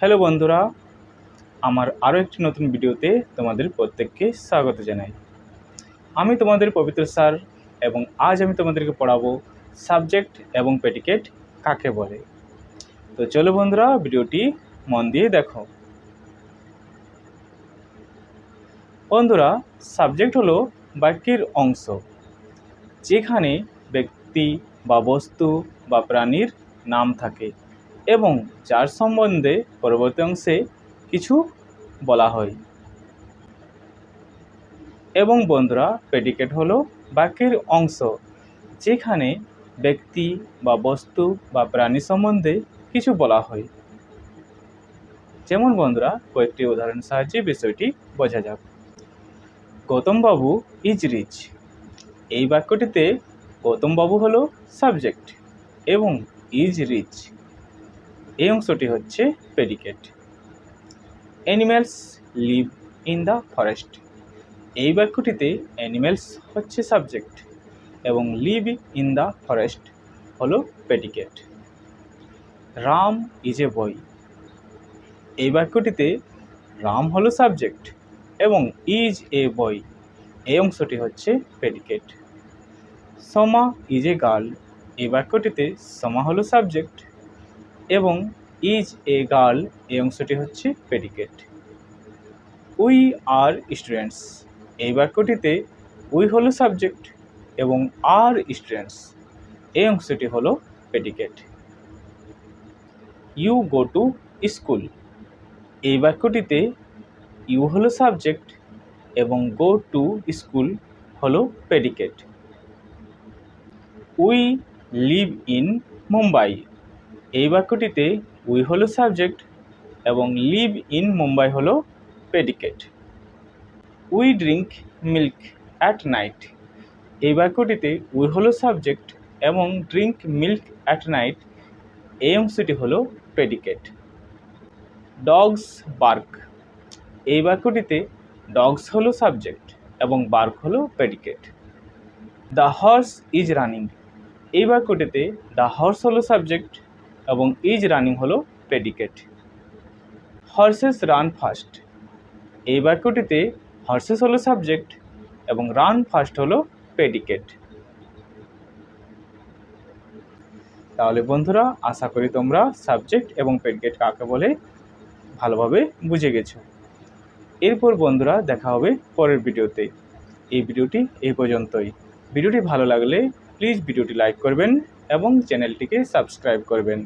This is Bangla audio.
হ্যালো বন্ধুরা, আমার আরও একটি নতুন ভিডিওতে তোমাদের প্রত্যেককে স্বাগত জানাই। আমি তোমাদের পবিত্র স্যার এবং আজ আমি তোমাদেরকে পড়াবো সাবজেক্ট এবং প্রেডিকেট কাকে বলে। তো চলো বন্ধুরা, ভিডিওটি মন দিয়ে দেখো। বন্ধুরা, সাবজেক্ট হলো বাক্যের অংশ, যেখানে ব্যক্তি বা বস্তু বা প্রাণীর নাম থাকে এবং যার সম্বন্ধে পরবর্তী অংশে কিছু বলা হয়। এবং বন্ধুরা, প্রেডিকেট হলো বাক্যের অংশ, যেখানে ব্যক্তি বা বস্তু বা প্রাণী সম্বন্ধে কিছু বলা হয়। যেমন বন্ধুরা, কয়েকটি উদাহরণের সাহায্যে বিষয়টি বোঝা যাক। গৌতমবাবু ইজ রিচ। এই বাক্যটিতে গৌতমবাবু হলো সাবজেক্ট এবং ইজ রিচ এই অংশটি হচ্ছে predicate. Animals live in the forest. এই বাক্যটিতে অ্যানিম্যালস হচ্ছে সাবজেক্ট এবং লিভ ইন দ্য ফরেস্ট হলো প্রেডিকেট। রাম ইজ এ বয়। এই বাক্যটিতে রাম হলো সাবজেক্ট এবং ইজ এ বয় এই অংশটি হচ্ছে predicate. Soma is a girl. এই বাক্যটিতে সোমা হলো সাবজেক্ট এবং ইজ এ গার্ল এই অংশটি হচ্ছে প্রেডিকেট। We are students. এই বাক্যটিতে উই হলো সাবজেক্ট এবং আর স্টুডেন্টস এই অংশটি হলো predicate. You go to school. এই বাক্যটিতে ইউ হলো সাবজেক্ট এবং গো টু স্কুল হলো predicate. We live in Mumbai. এই বাক্যটিতে উই হলো সাবজেক্ট এবং লিভ ইন মুম্বাই হলো predicate. We drink milk at night. এই বাক্যটিতে উই হলো সাবজেক্ট এবং ড্রিঙ্ক মিল্ক অ্যাট নাইট এই অংশটি হলো প্রেডিকেট। Dogs bark. এই বাক্যটিতে ডগস হলো সাবজেক্ট এবং বার্ক হলো predicate. The horse is running. এই বাক্যটিতে দ্য হর্স হলো সাবজেক্ট এবং ইজ রানিং হলো প্রেডিকেট। Horse's run fast. এই বাক্যটিতে হর্সেস হলো সাবজেক্ট এবং রান ফাস্ট হলো প্রেডিকেট। তাহলে বন্ধুরা, আশা করি তোমরা সাবজেক্ট এবং প্রেডিকেট কাকে বলে ভালোভাবে বুঝে গেছো। এরপর বন্ধুরা, দেখা হবে পরের ভিডিওতে। এই ভিডিওটি এই পর্যন্তই। ভিডিওটি ভালো লাগলে প্লিজ ভিডিওটি লাইক করবেন এবং চ্যানেলটিকে সাবস্ক্রাইব করবেন।